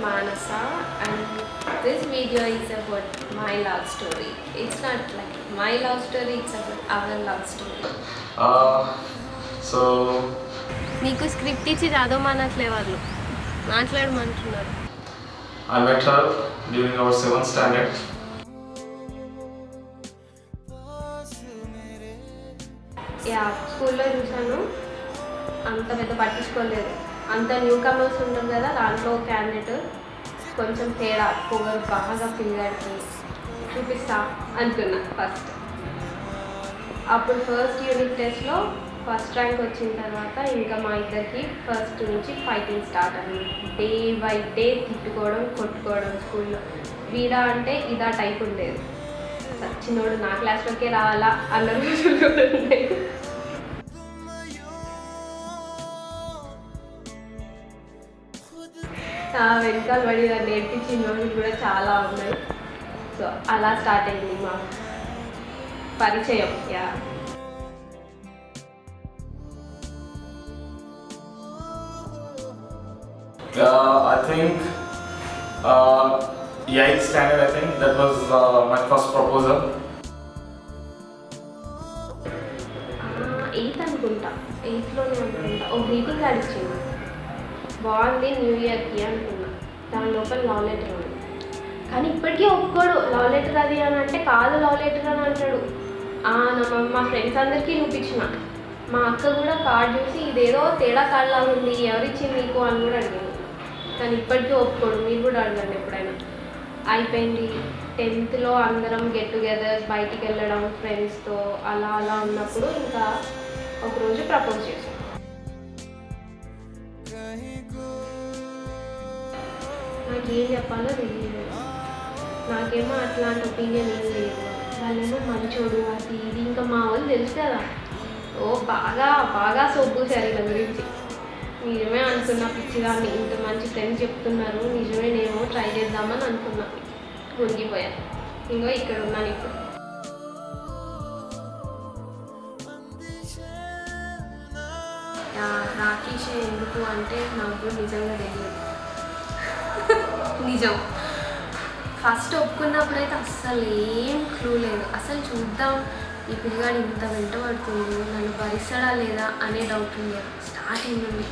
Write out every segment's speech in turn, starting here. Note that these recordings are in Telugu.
Manasa, and this video is about my love story. It's not like my love story, it's about our love story. So నీకు స్క్రిప్ట్ ఇచ్చి చదవమనట్లే వాళ్ళు మాట్లాడమంటున్నారు. I met her during our 7th standard. స్కూల్లో చూసాను, అంత పెద్ద పట్టించుకోలేదు. అంత న్యూ కమర్స్ ఉంటుంది కదా, దాంట్లో క్యాండిడేట్ కొంచెం తేడా పొగరు బాగా పిల్లడికి చూపిస్తా అనుకున్నా ఫస్ట్. అప్పుడు ఫస్ట్ యూనిట్ టెస్ట్లో ఫస్ట్ ర్యాంక్ వచ్చిన తర్వాత ఇంకా మా ఇద్దరికి ఫస్ట్ నుంచి ఫైటింగ్ స్టార్ట్ అయింది. డే బై డే తిట్టుకోవడం, కొట్టుకోవడం. స్కూల్లో వీడా అంటే ఇదా టైప్ ఉండేది. సచ్చినోడు నా క్లాస్లోకే రావాలా అన్న రోజులు కూడా ఉండేది. వెనకాల పడి దాన్ని నేర్పించిన రోజులు కూడా చాలా ఉన్నాయి. సో అలా స్టార్ట్ అయింది మా పరిచయం. I think 8th standard, I think that was my first proposal. 8th అనుకుంటా, 8thలోనే అనుకుంటా. ఒక గ్రీటింగ్ కార్డ్ ఇచ్చింది, బాగుంది న్యూ ఇయర్కి అనుకున్నా. దాని లోపల లవ్ లెటర్ ఉంది. కానీ ఇప్పటికీ ఒప్పుకోడు లవ్ లెటర్ అది అని అంటే, కాదు లవ్ లెటర్ అని అంటాడు. మా ఫ్రెండ్స్ అందరికీ చూపించిన. మా అక్క కూడా కార్డ్ చూసి ఇదేదో తేడా కార్డ్ లాగా ఉంది, ఎవరిచ్చింది నీకు అని కూడా అడిగింది. కానీ ఇప్పటికీ ఒప్పుకోడు. మీరు కూడా అడగండి ఎప్పుడైనా. అయిపోయింది. 10thలో అందరం గెట్ టుగెదర్, బయటికి వెళ్ళడం ఫ్రెండ్స్తో అలా అలా ఉన్నప్పుడు ఇంకా ఒకరోజు ప్రపోజ్ చేశాను. నాకేం చెప్పాలో తెలియదు. నాకేమో అట్లాంటి ఒపీనియన్ ఏం లేదు. వాళ్ళేమో మంచోడు అది ఇది, ఇంకా మా వాళ్ళు తెలుసు కదా, బాగా బాగా సొబ్బూసారు ఇలా గురించి. నిజమే అనుకున్నా, పిచ్చిదాన్ని. ఇంత మంచి ఫ్రెండ్స్ చెప్తున్నారు, నిజమే నేను ట్రై చేద్దామని అనుకున్నా. మునిగిపోయాను. ఇంకో ఇక్కడ ఉన్నాను ఇప్పుడు. రాకేష్ ఎందుకు అంటే నాకు నిజంగా తెలియదు. నిజం. ఫస్ట్ ఒప్పుకున్నప్పుడైతే అస్సలు ఏం క్లూ లేదు. అసలు చూద్దాం ఈ పిల్లగాడు ఇంత వెంట పడుతుంది, నన్ను భరిస్తాడా లేదా అనే డౌట్ ఉండేది స్టార్టింగ్ నుండి.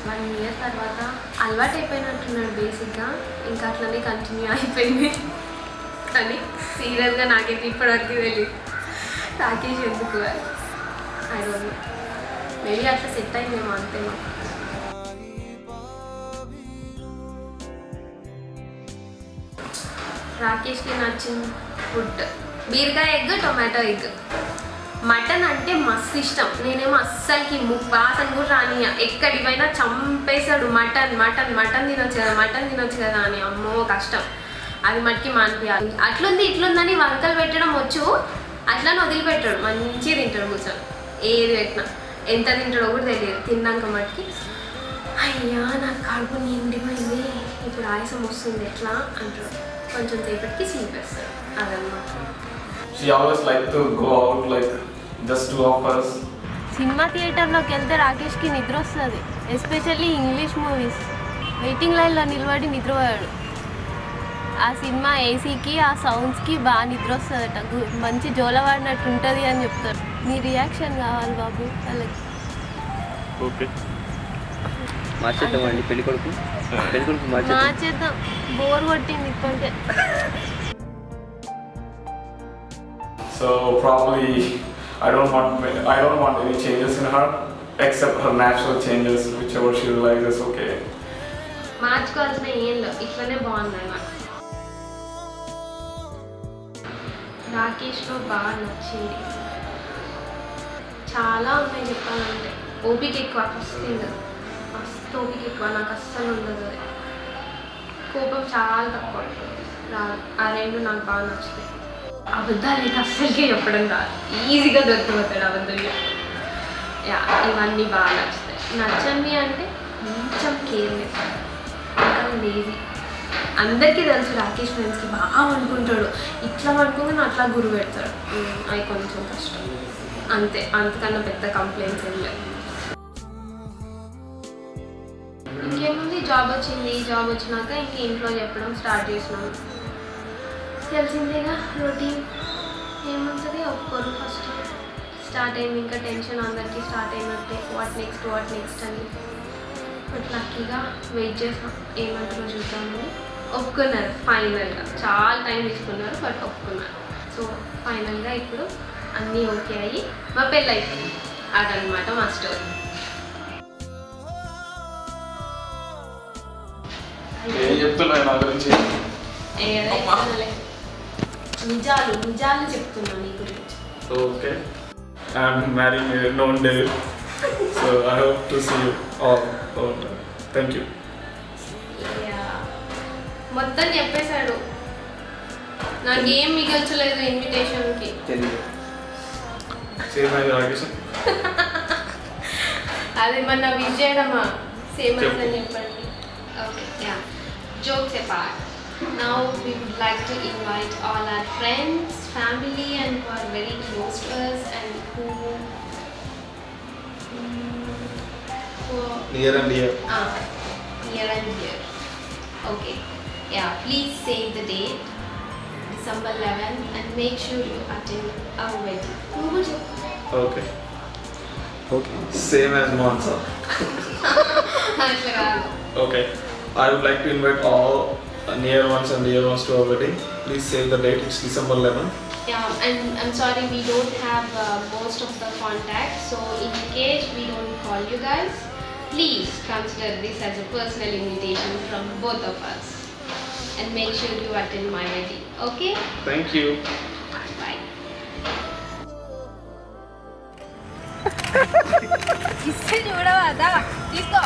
1 year తర్వాత అలవాటు అయిపోయినట్టున్నాడు బేసిక్గా. ఇంకా అట్లనే కంటిన్యూ అయిపోయింది. కానీ సీరియస్గా నాకైతే ఇప్పటివరకు తెలియదు రాకేష్ ఎందుకు అని. ఐ డోంట్ నో, మేబీ అట్లా సెట్ అయిందేమో అంతే. మాకు రాకేష్కి నచ్చిన ఫుడ్ బీరకాయ ఎగ్, టొమాటో ఎగ్. మటన్ అంటే మస్తు ఇష్టం. నేనేమో అస్సలకి వాసన కూడా రానియా. ఎక్కడికి పోయినా చంపేశాడు. మటన్ మటన్ మటన్ తినొచ్చు కదా, మటన్ తినొచ్చు కదా అని. అమ్మో కష్టం, అది మట్టికి మానిపించాలి. అట్లుంది ఇట్లుందని వంకలు పెట్టడం వచ్చు, అట్లని వదిలిపెట్టాడు. మంచిగా తింటాడు కూర్చొని. ఏది పెట్టినా ఎంత తింటాడో కూడా తెలియదు. తిన్నాక మట్టికి అయ్యా నాకు కడుపు నిండిపోయింది, ఇప్పుడు ఆయాసం వస్తుంది ఎట్లా అంటాడు. కొంచెం సేపటికి చీపేస్తాడు. అదన్నమాట. She always liked to go out like just 2 of us. Cinema థియేటర్లోకి వెళ్తే రాకేష్కి నిద్ర వస్తుంది. Especially English movies. వెయిటింగ్ లైన్లో నిలబడి నిద్రపోయాడు. ఆ సినిమా ఏసీకి ఆ సౌండ్స్కి బాగా నిద్ర వస్తుందట. మంచి జోలవాడినట్టు ఉంటుంది అని చెప్తారు. నీ రియాక్షన్ కావాలి బాబు వాళ్ళకి. ఓకే మార్చేద్దామండి. పెళ్ళికొడుకు మార్చేద్దాం. బోర్ కొట్టింది ఇప్పటికే. So probably I don't want any changes in her except her natural changes, whichever she realizes. Okay. మార్చుకోవాల్సిన ఏం లేదు, ఇట్లనే బాగున్నాయి నాకు. రాకేష్లో బాగా నచ్చింది చాలా ఉన్నాయి చెప్పాలంటే. ఓపిక ఎక్కువ. ఫస్ట్ థింగ్ మస్తు ఓపిక ఎక్కువ. నాకు అస్సలు ఉండదు. కోపం చాలా తక్కువ రాదు. ఆ రెండు నాకు బాగా నచ్చుతాయి. అబద్ధాలు అయితే అస్సలకే చెప్పడం రాదు. ఈజీగా దొరికిపోతాడు అబద్ధంగా. ఇవన్నీ బాగా నచ్చుతాయి. నచ్చండి అంటే కొంచెం కేర్లెస్, ఇంకా లేజీ. అందరికీ తెలుసు రాకేష్ ఫ్రెండ్స్కి బాగా వండుకుంటాడు. ఇట్లా వండుకోగానే అట్లా గురి పెడతాడు. అది కొంచెం కష్టం అంతే. అంతకన్నా పెద్ద కంప్లైంట్స్ ఏం లేవు. ఇంకేముంది, జాబ్ వచ్చినాక ఇంక ఇంట్లో చెప్పడం స్టార్ట్ చేసినాము. తెలిసిందేగా రొటీన్ ఏముంటుంది, ఒప్పుకోరు. ఫస్ట్ స్టార్ట్ అయింది, ఇంకా టెన్షన్ అందరికీ స్టార్ట్ అయినట్టే, వాట్ నెక్స్ట్ అని. బట్ లక్కీగా వెయిట్ చేసాం ఏమంటారో చూద్దామని. ఒప్పుకున్నారు ఫైనల్గా. చాలా టైం తీసుకున్నారు బట్ ఒప్పుకున్నారు. సో ఫైనల్గా ఇప్పుడు అన్నీ ఓకే అయ్యి మా పెళ్ళి అయిపోయింది. అదనమాట మా స్టోరీ. ఏం చెప్తున్నా నా గురించి? నిజాలు చెప్తున్నా నీ గురించి. Okay, I'm marrying a known devil. So I hope to see you all. Thank you. మొత్తం చెప్పేశాడు. నాకేం మిగల్చలేదు ఇన్విటేషన్కి. అది మన విష్ చేయడమా? సేమ్ అని చెప్పండి. Okay, yeah, jokes apart. Now we would like to invite all our friends, family and who are very close to us and who near and dear. Near and dear. Okay. Yeah, please save the date, December 11th, and make sure you attend our wedding. Okay. Same as Monza. Okay. I would like to invite all near ones and dear ones to our wedding. Please save the date. It's December 11th. Yeah, and I'm sorry we don't have most of the contacts. So in case we don't call you guys, please consider this as a personal invitation from both of us. And make sure you attend my wedding. Okay? Thank you. Bye. इससे जोड़ा हुआ था, इसको